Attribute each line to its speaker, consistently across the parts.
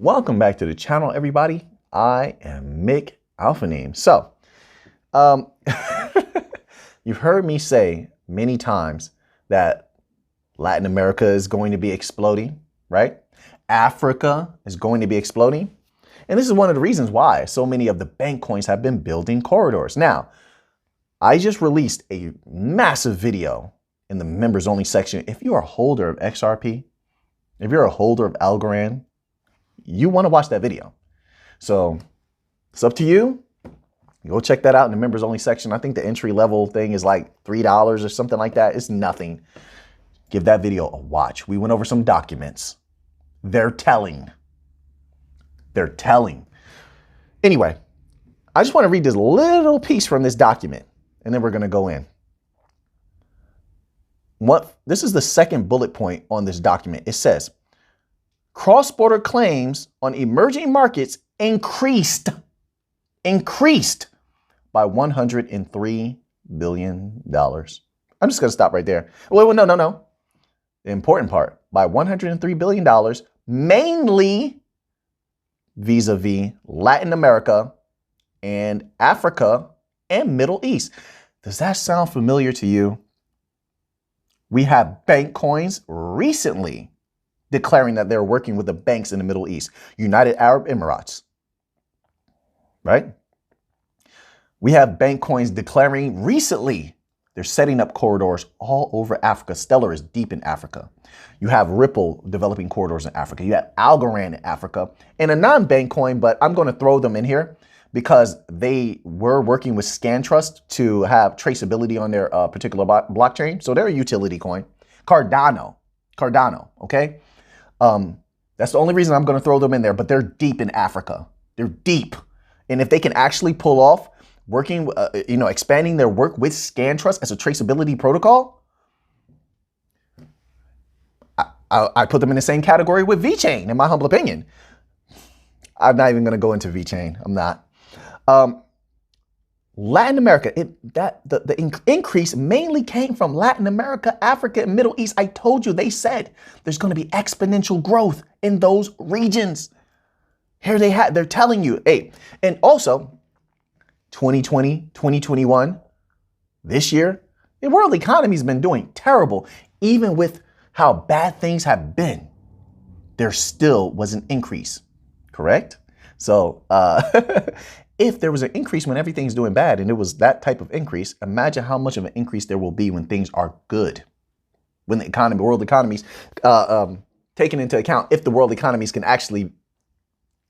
Speaker 1: Welcome back to the channel, everybody. I am Mick Alphaname. So, you've heard me say many times that Latin America is going to be exploding, right? Africa is going to be exploding. And this is one of the reasons why so many of the bank coins have been building corridors. Now, I just released a massive video in the members only section. If you're a holder of XRP, if you're a holder of Algorand, you want to watch that video. So it's up to you. Go check that out in the members only section. I think the entry level thing is like $3 or something like that. It's nothing. Give that video a watch. We went over some documents. They're telling. Anyway, I just want to read this little piece from this document, and then we're going to go in. This is the second bullet point on this document. It says, cross-border claims on emerging markets increased by $103 billion. I'm just going to stop right there. Wait, no. The important part, by $103 billion, mainly vis-a-vis Latin America and Africa and Middle East. Does that sound familiar to you? We have bank coins recently declaring that they're working with the banks in the Middle East, United Arab Emirates, right? We have bank coins declaring recently they're setting up corridors all over Africa. Stellar is deep in Africa. You have Ripple developing corridors in Africa. You have Algorand in Africa and a non-bank coin, but I'm going to throw them in here because they were working with ScanTrust to have traceability on their particular blockchain. So they're a utility coin. Cardano, okay? That's the only reason I'm going to throw them in there, but they're deep in Africa. They're deep. And if they can actually pull off working, expanding their work with ScanTrust as a traceability protocol, I put them in the same category with VeChain, in my humble opinion. I'm not even going to go into VeChain. I'm not. Latin America, the increase mainly came from Latin America, Africa, and Middle East. I told you, they said there's going to be exponential growth in those regions. Here they're telling you, hey, and also 2020, 2021, this year, the world economy's been doing terrible. Even with how bad things have been, there still was an increase, correct? So, if there was an increase when everything's doing bad and it was that type of increase, imagine how much of an increase there will be when things are good. When the world economies, taken into account, if the world economies can actually,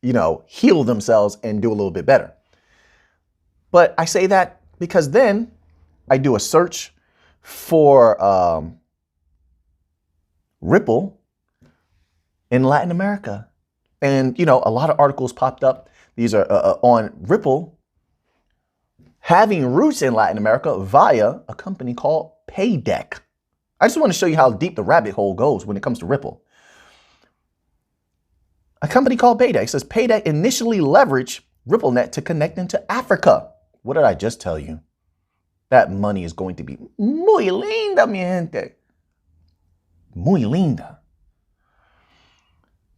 Speaker 1: heal themselves and do a little bit better. But I say that because then I do a search for Ripple in Latin America. And, a lot of articles popped up. These are on Ripple having roots in Latin America via a company called Paydeck. I just want to show you how deep the rabbit hole goes when it comes to Ripple. A company called Paydeck says Paydeck initially leveraged RippleNet to connect into Africa. What did I just tell you? That money is going to be muy linda, mi gente. Muy linda.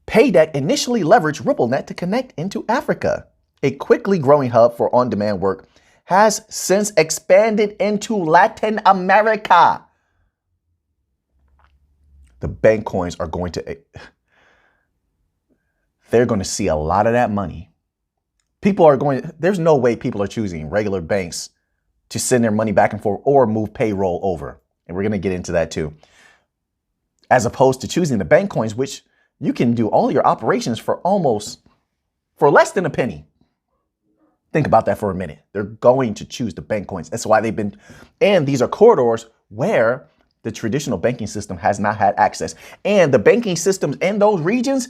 Speaker 1: Paydeck initially leveraged RippleNet to connect into Africa. A quickly growing hub for on-demand work has since expanded into Latin America. The bank coins are they're going to see a lot of that money. There's no way people are choosing regular banks to send their money back and forth or move payroll over. And we're going to get into that too. As opposed to choosing the bank coins, which you can do all your operations for less than a penny. Think about that for a minute. They're going to choose the bank coins. That's why and these are corridors where the traditional banking system has not had access. And the banking systems in those regions,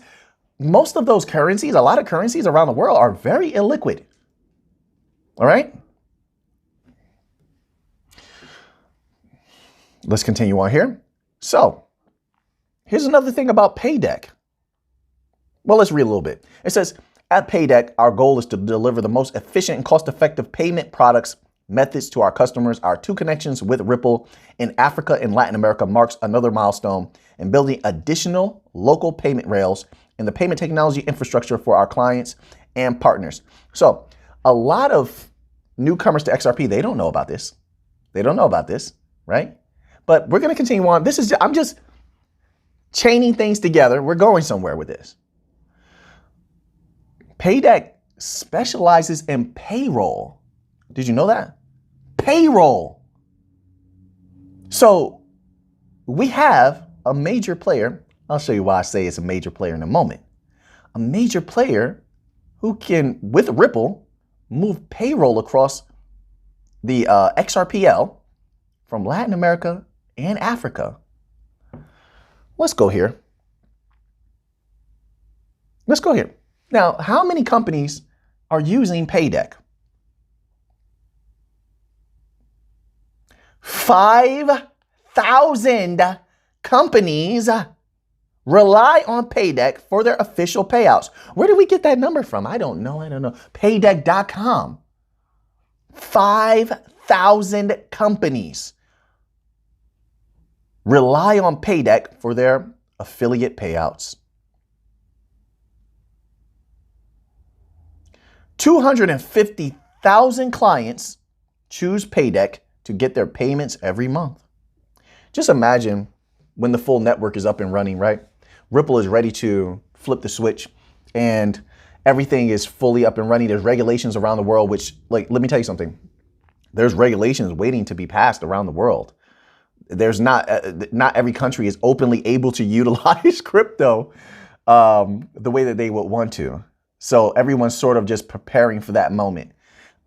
Speaker 1: most of those currencies, a lot of currencies around the world are very illiquid. All right. Let's continue on here. So here's another thing about Paydeck. Well, let's read a little bit. It says, at Paydeck, our goal is to deliver the most efficient and cost-effective payment products methods to our customers. Our two connections with Ripple in Africa and Latin America marks another milestone in building additional local payment rails in the payment technology infrastructure for our clients and partners. So a lot of newcomers to XRP, they don't know about this. They don't know about this, right? But we're going to continue on. I'm just chaining things together. We're going somewhere with this. Paydeck specializes in payroll. Did you know that? Payroll. So we have a major player. I'll show you why I say it's a major player in a moment. A major player who can, with Ripple, move payroll across the XRPL from Latin America and Africa. Let's go here. Let's go here. Now, how many companies are using Paydeck? 5,000 companies rely on Paydeck for their official payouts. Where did we get that number from? I don't know. Paydeck.com. 5,000 companies rely on Paydeck for their affiliate payouts. 250,000 clients choose Paydeck to get their payments every month. Just imagine when the full network is up and running, right? Ripple is ready to flip the switch and everything is fully up and running. There's regulations around the world, which, like, let me tell you something. There's regulations waiting to be passed around the world. There's not every country is openly able to utilize crypto the way that they would want to. So everyone's sort of just preparing for that moment.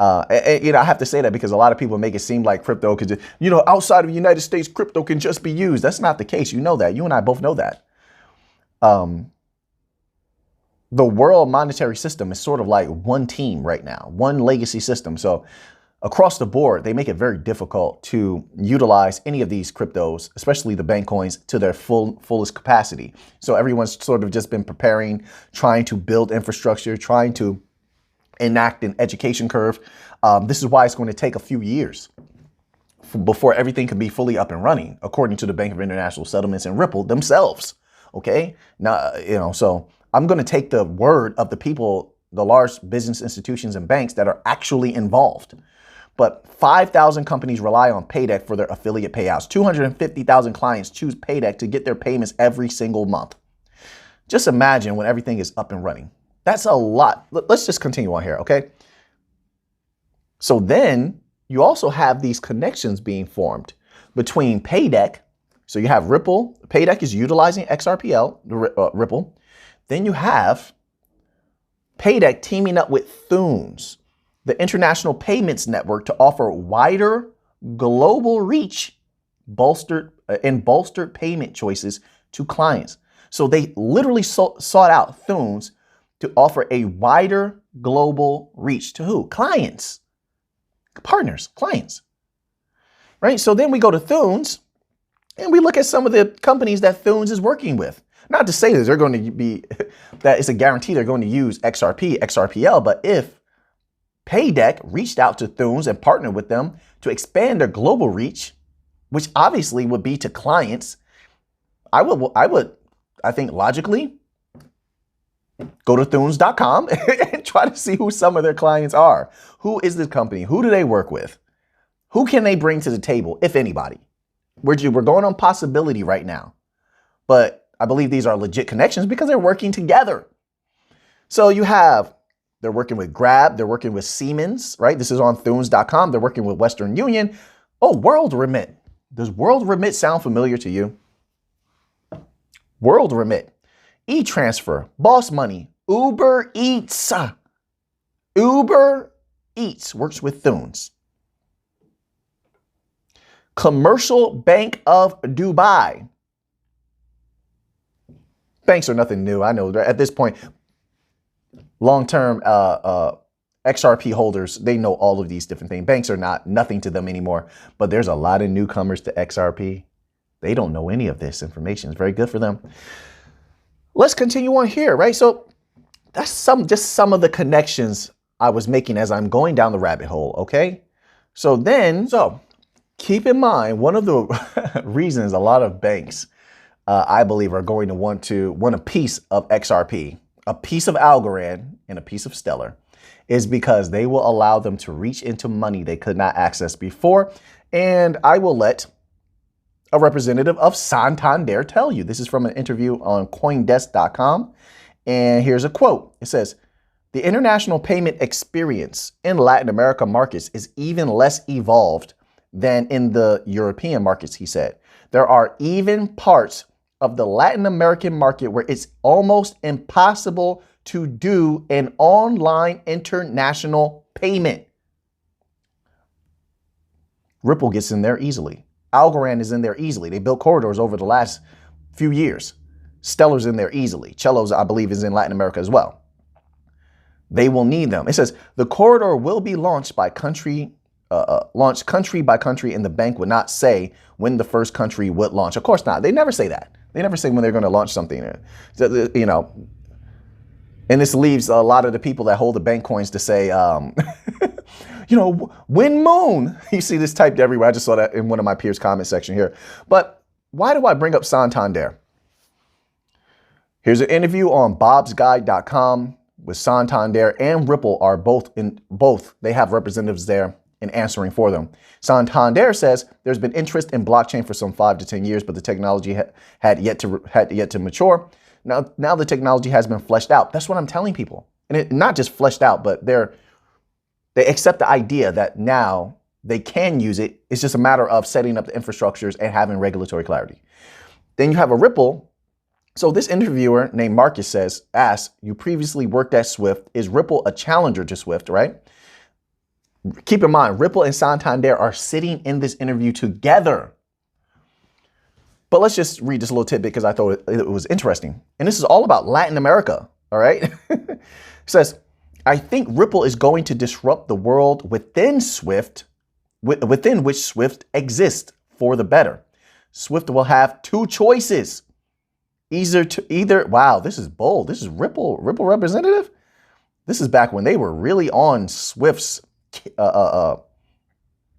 Speaker 1: I have to say that because a lot of people make it seem like crypto could just, outside of the United States, crypto can just be used. That's not the case. You know that. You and I both know that. The world monetary system is sort of like one team right now, one legacy system. So across the board, they make it very difficult to utilize any of these cryptos, especially the bank coins, to their fullest capacity. So everyone's sort of just been preparing, trying to build infrastructure, trying to enact an education curve. This is why it's going to take a few years before everything can be fully up and running, according to the Bank of International Settlements and Ripple themselves. Okay. Now, so I'm going to take the word of the people, the large business institutions and banks that are actually involved. But 5,000 companies rely on Paydeck for their affiliate payouts. 250,000 clients choose Paydeck to get their payments every single month. Just imagine when everything is up and running. That's a lot. Let's just continue on here, okay? So then you also have these connections being formed between Paydeck. So you have Ripple. Paydeck is utilizing XRPL, Ripple. Then you have Paydeck teaming up with Thunes, the international payments network, to offer wider global reach, bolstered payment choices to clients. So they literally sought out Thunes to offer a wider global reach to who? Clients, partners, clients, right? So then we go to Thunes and we look at some of the companies that Thunes is working with. Not to say that they're going to be, that it's a guarantee they're going to use XRP, XRPL, but if Paydeck reached out to Thunes and partnered with them to expand their global reach, which obviously would be to clients, I think logically, go to Thunes.com and try to see who some of their clients are. Who is this company? Who do they work with? Who can they bring to the table, if anybody? We're going on possibility right now. But I believe these are legit connections because they're working together. So they're working with Grab, they're working with Siemens, right? This is on Thunes.com. They're working with Western Union. Oh, World Remit. Does World Remit sound familiar to you? World Remit, e-transfer, Boss Money, Uber Eats. Uber Eats works with Thunes. Commercial Bank of Dubai. Banks are nothing new. I know at this point, long-term XRP holders, they know all of these different things. Banks are nothing to them anymore, but there's a lot of newcomers to XRP. They don't know any of this information. It's very good for them. Let's continue on here, right? So that's just some of the connections I was making as I'm going down the rabbit hole, okay? So keep in mind, one of the reasons a lot of banks I believe, are going to want a piece of XRP, a piece of Algorand, and a piece of Stellar, is because they will allow them to reach into money they could not access before. And I will let a representative of Santander tell you. This is from an interview on CoinDesk.com. And here's a quote. It says, "The international payment experience in Latin America markets is even less evolved than in the European markets," he said. "There are even parts of the Latin American market where it's almost impossible to do an online international payment." Ripple gets in there easily. Algorand is in there easily. They built corridors over the last few years. Stellar's in there easily. Cello's, I believe, is in Latin America as well. They will need them. It says the corridor will be launched by country by country, and the bank would not say when the first country would launch. Of course not. They never say that. They never say when they're going to launch something. You know, and this leaves a lot of the people that hold the bank coins to say, you know, when moon. You see this typed everywhere. I just saw that in one of my peers' comment section here. But why do I bring up Santander? Here's an interview on bobsguide.com with Santander and Ripple are both. They have representatives there and answering for them. Santander says there's been interest in blockchain for some 5 to 10 years, but the technology had yet to mature. Now the technology has been fleshed out. That's what I'm telling people. And it not just fleshed out, but they accept the idea that now they can use it. It's just a matter of setting up the infrastructures and having regulatory clarity. Then you have a Ripple. So this interviewer named Marcus asks, "You previously worked at Swift. Is Ripple a challenger to Swift?" Right? Keep in mind, Ripple and Santander are sitting in this interview together. But let's just read this little tidbit because I thought it was interesting. And this is all about Latin America. All right. It says, "I think Ripple is going to disrupt the world within which Swift exists for the better. Swift will have two choices. Either, wow, this is bold. This is Ripple representative. This is back when they were really on Swift's, how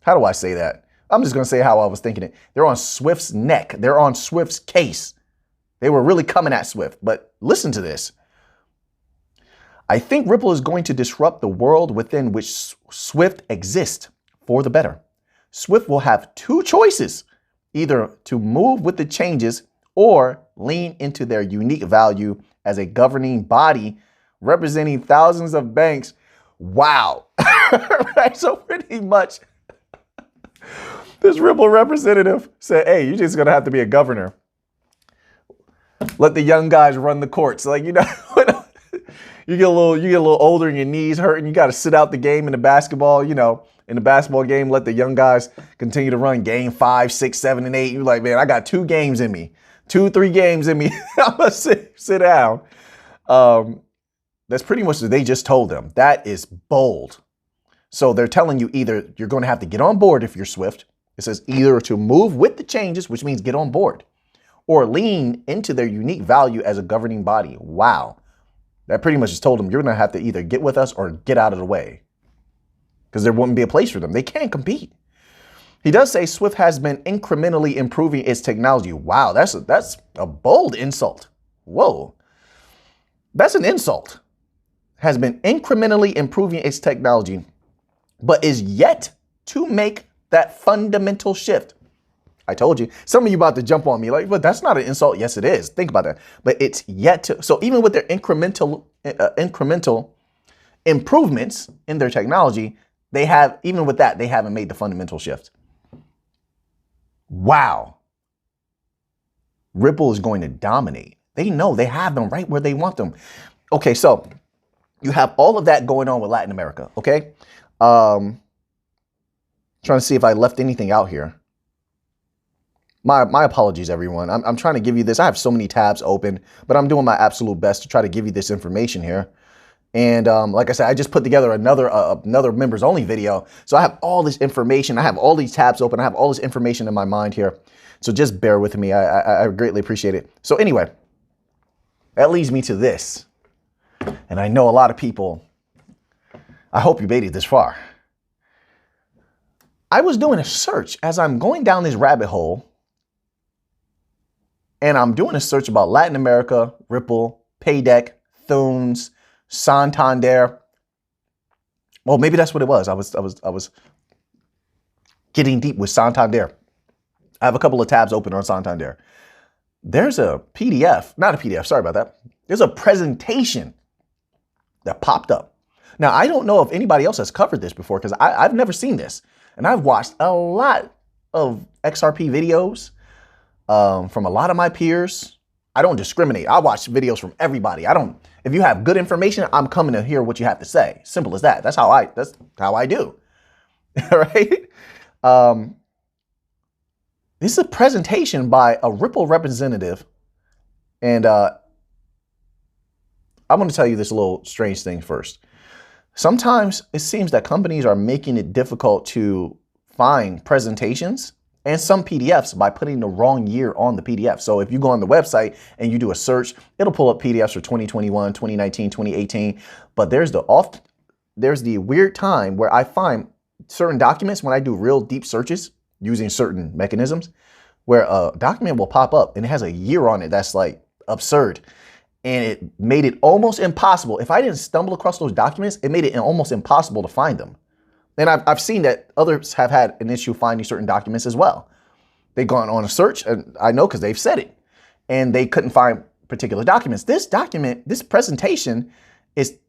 Speaker 1: do I say that? I'm just going to say how I was thinking it. They're on Swift's neck. They're on Swift's case. They were really coming at Swift. But listen to this. "I think Ripple is going to disrupt the world within which Swift exists for the better. Swift will have two choices, either to move with the changes or lean into their unique value as a governing body representing thousands of banks." Wow. Right? So pretty much this Ripple representative said, "Hey, you're just going to have to be a governor. Let the young guys run the courts." Like, you know, you get a little older and your knees hurt and you got to sit out the game in the basketball, you know, in the basketball game, let the young guys continue to run game 5, 6, 7, and 8. You're like, "Man, I got 2 games in me, 3 games in me. I'm going to sit down." That's pretty much what they just told them. That is bold. So they're telling you either you're going to have to get on board if you're Swift. It says either to move with the changes, which means get on board, or lean into their unique value as a governing body. Wow. That pretty much just told them you're going to have to either get with us or get out of the way because there wouldn't be a place for them. They can't compete. He does say Swift has been incrementally improving its technology. Wow, that's a bold insult. Whoa. That's an insult. Has been incrementally improving its technology, but is yet to make that fundamental shift. I told you. Some of you about to jump on me like, but that's not an insult. Yes, it is. Think about that. But it's yet to. So even with their incremental improvements in their technology, they haven't made the fundamental shift. Wow. Ripple is going to dominate. They know they have them right where they want them. Okay, so you have all of that going on with Latin America, okay? Trying to see if I left anything out here. My apologies, everyone. I'm trying to give you this. I have so many tabs open, but I'm doing my absolute best to try to give you this information here. And like I said, I just put together another members only video. So I have all this information. I have all these tabs open. I have all this information in my mind here. So just bear with me. I greatly appreciate it. So anyway, that leads me to this. And I know a lot of people, I hope you made it this far. I was doing a search as I'm going down this rabbit hole And I'm doing a search about Latin America, Ripple, Paydeck, Thunes, Santander. Well, maybe that's what it was. I was getting deep with Santander. I have a couple of tabs open on Santander. There's a PDF, not a PDF, sorry about that. There's a presentation that popped up. Now, I don't know if anybody else has covered this before because I've never seen this. And I've watched a lot of XRP videos from a lot of my peers. I don't discriminate. I watch videos from everybody. If you have good information, I'm coming to hear what you have to say. Simple as that. That's how I do. Right? This is a presentation by a Ripple representative. And I'm going to tell you this little strange thing first. Sometimes it seems that companies are making it difficult to find presentations and some PDFs by putting the wrong year on the PDF. So if you go on the website and you do a search, it'll pull up PDFs for 2021, 2019, 2018. But there's the weird time where I find certain documents when I do real deep searches using certain mechanisms where a document will pop up and it has a year on it that's like absurd. And it made it almost impossible. If I didn't stumble across those documents, it made it almost impossible to find them. And I've seen that others have had an issue finding certain documents as well. They've gone on a search, and I know because they've said it, and they couldn't find particular documents. This document, this presentation is,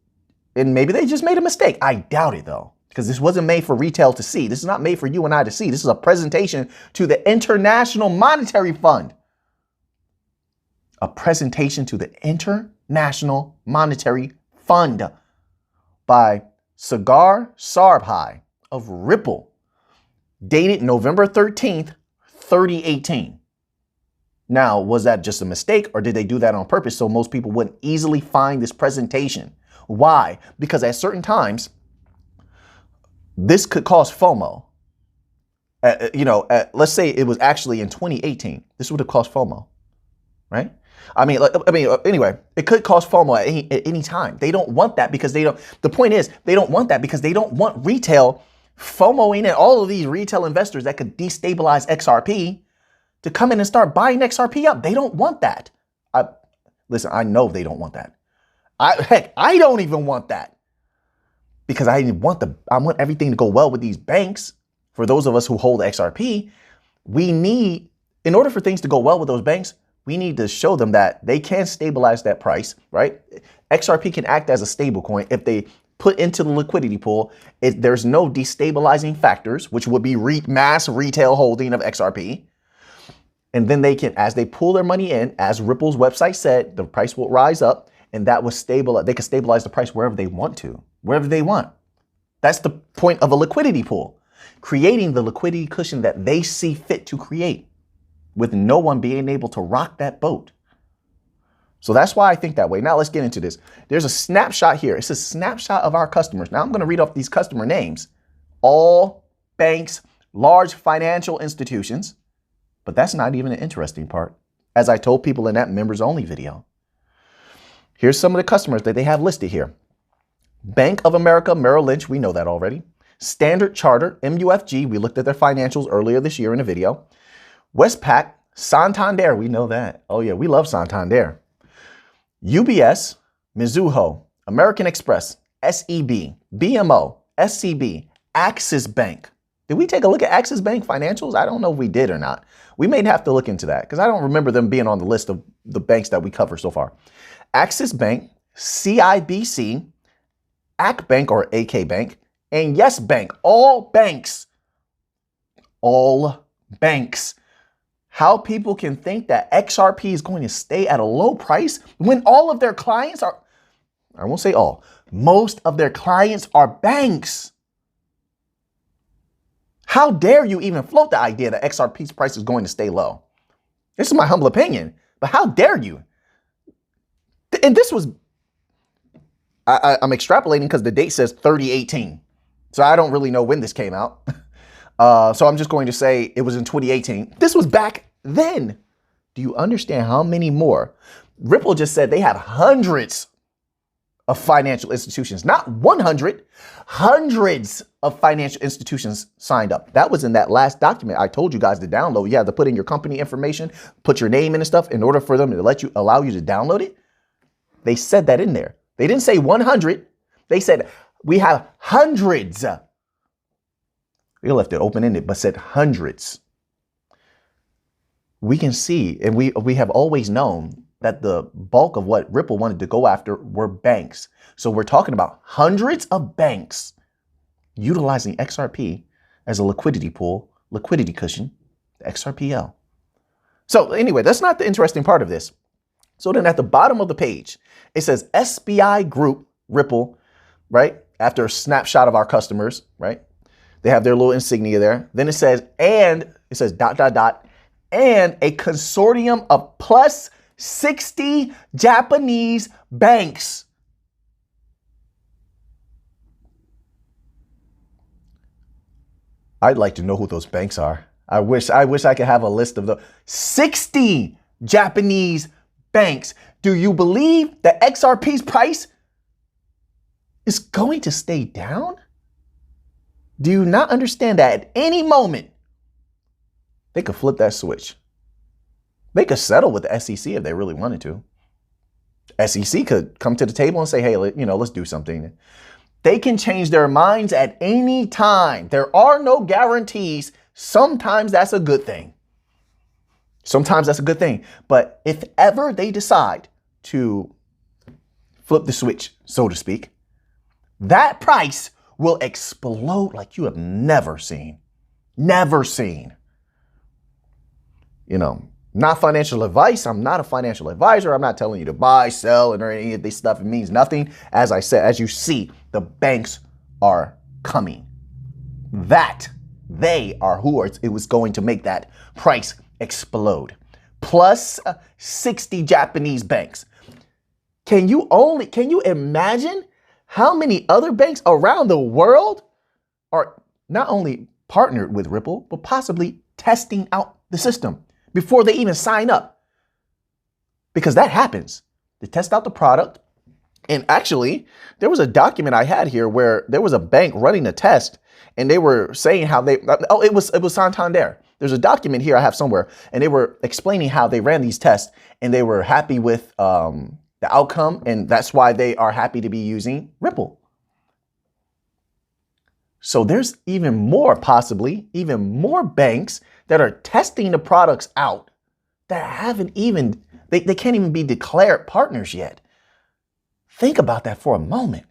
Speaker 1: and maybe they just made a mistake. I doubt it though, because this wasn't made for retail to see. This is not made for you and I to see. This is a presentation to the International Monetary Fund. A presentation to the International Monetary Fund by Sagar Sarbhai of Ripple, dated November 13th, 2018. Now, was that just a mistake or did they do that on purpose so most people wouldn't easily find this presentation? Why? Because at certain times, this could cause FOMO. Let's say it was actually in 2018. This would have caused FOMO, right? Anyway, it could cause FOMO at any time. They don't want that because the point is, they don't want that because they don't want retail FOMOing and all of these retail investors that could destabilize XRP to come in and start buying XRP up. They don't want that. Listen, I know they don't want that. I don't even want that because I want everything to go well with these banks. For those of us who hold XRP, in order for things to go well with those banks, we need to show them that they can stabilize that price, right? XRP can act as a stable coin if they put into the liquidity pool. There's no destabilizing factors, which would be mass retail holding of XRP. And then they can, as they pull their money in, as Ripple's website said, the price will rise up and that will stabilize. They can stabilize the price wherever they want to, wherever they want. That's the point of a liquidity pool, creating the liquidity cushion that they see fit to create, with no one being able to rock that boat. So that's why I think that way. Now let's get into this. There's a snapshot here. It's a snapshot of our customers. Now I'm going to read off these customer names. All banks, large financial institutions. But that's not even an interesting part. As I told people in that members only video. Here's some of the customers that they have listed here. Bank of America, Merrill Lynch. We know that already. Standard Chartered, MUFG. We looked at their financials earlier this year in a video. Westpac, Santander, we know that. Oh yeah, we love Santander. UBS, Mizuho, American Express, SEB, BMO, SCB, Axis Bank. Did we take a look at Axis Bank financials? I don't know if we did or not. We may have to look into that because I don't remember them being on the list of the banks that we cover so far. Axis Bank, CIBC, AC Bank or AK Bank, and Yes Bank. All banks. All banks. How people can think that XRP is going to stay at a low price when all of their clients are, I won't say all, most of their clients are banks. How dare you even float the idea that XRP's price is going to stay low? This is my humble opinion, but how dare you? And this was, I'm extrapolating because the date says 2018. So I don't really know when this came out. So I'm just going to say it was in 2018. This was back then. Do you understand how many more? Ripple just said they have hundreds of financial institutions, not 100, hundreds of financial institutions signed up. That was in that last document I told you guys to download. You have to put in your company information, put your name in and stuff in order for them to allow you to download it. They said that in there. They didn't say 100. They said we have hundreds. They left it open-ended, but said hundreds. We can see, and we have always known that the bulk of what Ripple wanted to go after were banks. So we're talking about hundreds of banks utilizing XRP as a liquidity pool, liquidity cushion, the XRPL. So anyway, that's not the interesting part of this. So then at the bottom of the page, it says SBI Group, Ripple, right? After a snapshot of our customers, right? They have their little insignia there. Then it says, and it says ... and a consortium of plus 60 Japanese banks. I'd like to know who those banks are. I wish I could have a list of the 60 Japanese banks. Do you believe that XRP's price is going to stay down? Do you not understand that at any moment they could flip that switch? They could settle with the SEC if they really wanted to. SEC could come to the table and say, hey, let's do something. They can change their minds at any time. There are no guarantees. Sometimes that's a good thing. Sometimes that's a good thing. But if ever they decide to flip the switch, so to speak, that price will explode like you have never seen. Never seen. Not financial advice. I'm not a financial advisor. I'm not telling you to buy, sell, or any of this stuff. It means nothing. As I said, as you see, the banks are coming. They are who it was going to make that price explode. Plus 60 Japanese banks. Can you imagine how many other banks around the world are not only partnered with Ripple, but possibly testing out the system before they even sign up? Because that happens. They test out the product. And actually, there was a document I had here where there was a bank running a test and they were saying how it was Santander. There's a document here I have somewhere, and they were explaining how they ran these tests and they were happy with the outcome. And that's why they are happy to be using Ripple. So there's even more banks that are testing the products out that haven't even, they can't even be declared partners yet. Think about that for a moment.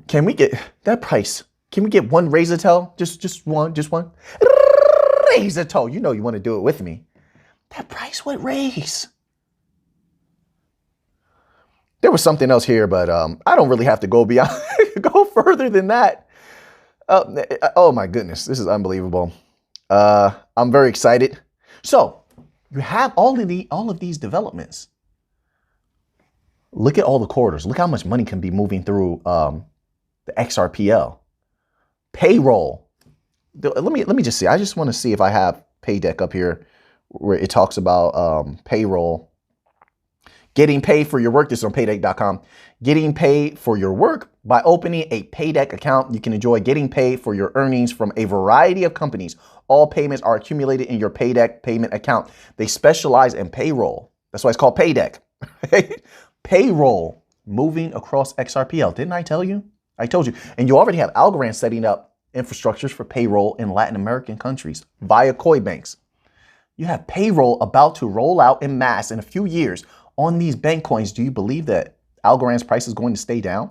Speaker 1: Can we get that price? Can we get one razor tail? Just one. Razor tail. You know you want to do it with me. That price would raise. There was something else here, but I don't really have to go beyond, go further than that. Oh my goodness, this is unbelievable. I'm very excited. So you have all of these developments. Look at all the corridors. Look how much money can be moving through the XRPL. Payroll. Let me just see. I just want to see if I have Paydeck up here where it talks about payroll. Getting paid for your work. This is on paydeck.com. Getting paid for your work. By opening a Paydeck account, you can enjoy getting paid for your earnings from a variety of companies. All payments are accumulated in your Paydeck payment account. They specialize in payroll. That's why it's called Paydeck. Payroll moving across XRPL. Didn't I tell you? I told you. And you already have Algorand setting up infrastructures for payroll in Latin American countries via Koi banks. You have payroll about to roll out en masse in a few years on these bank coins. Do you believe that Algorand's price is going to stay down?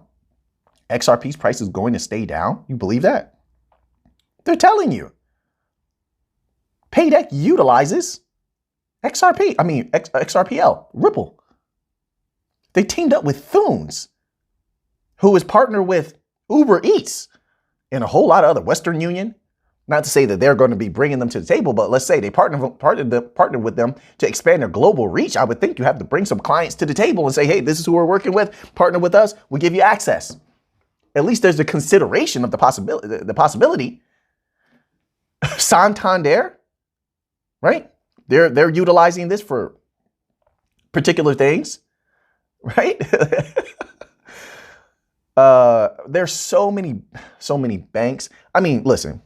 Speaker 1: XRP's price is going to stay down? You believe that? They're telling you. Paydeck utilizes XRPL, Ripple. They teamed up with Thunes, who is partnered with Uber Eats and a whole lot of other Western Union. Not to say that they're going to be bringing them to the table, but let's say they partnered with them to expand their global reach. I would think you have to bring some clients to the table and say, hey, this is who we're working with. Partner with us. We'll give you access. At least there's the consideration of the possibility. Santander, right? They're utilizing this for particular things. right? There's so many banks. I mean, listen,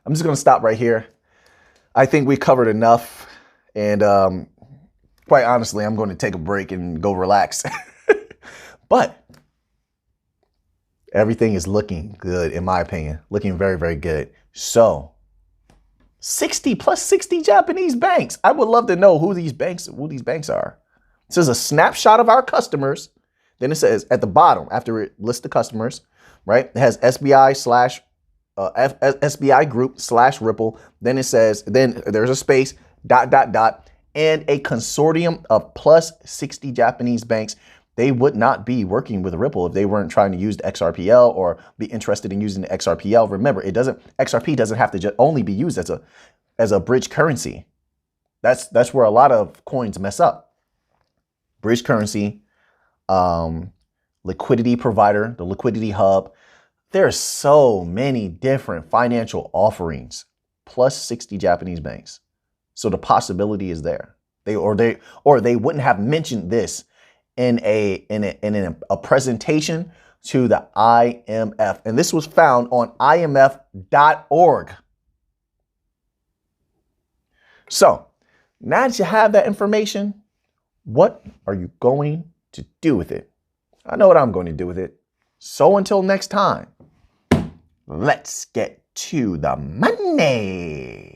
Speaker 1: I'm just going to stop right here. I think we covered enough. And quite honestly, I'm going to take a break and go relax. But everything is looking good, in my opinion, looking very, very good. So 60 plus 60 Japanese banks. I would love to know who these banks are. This is a snapshot of our customers. Then it says at the bottom, after it lists the customers, right? It has SBI slash SBI group slash Ripple. Then it says, then there's a space, ... and a consortium of plus 60 Japanese banks. They would not be working with Ripple if they weren't trying to use the XRPL or be interested in using the XRPL. Remember, XRP doesn't have to only be used as a bridge currency. That's where a lot of coins mess up. Bridge currency, liquidity provider, the liquidity hub. There are so many different financial offerings, plus 60 Japanese banks. So the possibility is there. They wouldn't have mentioned this in a presentation to the IMF. And this was found on imf.org. So now that you have that information, what are you going to do with it? I know what I'm going to do with it. So until next time, let's get to the money.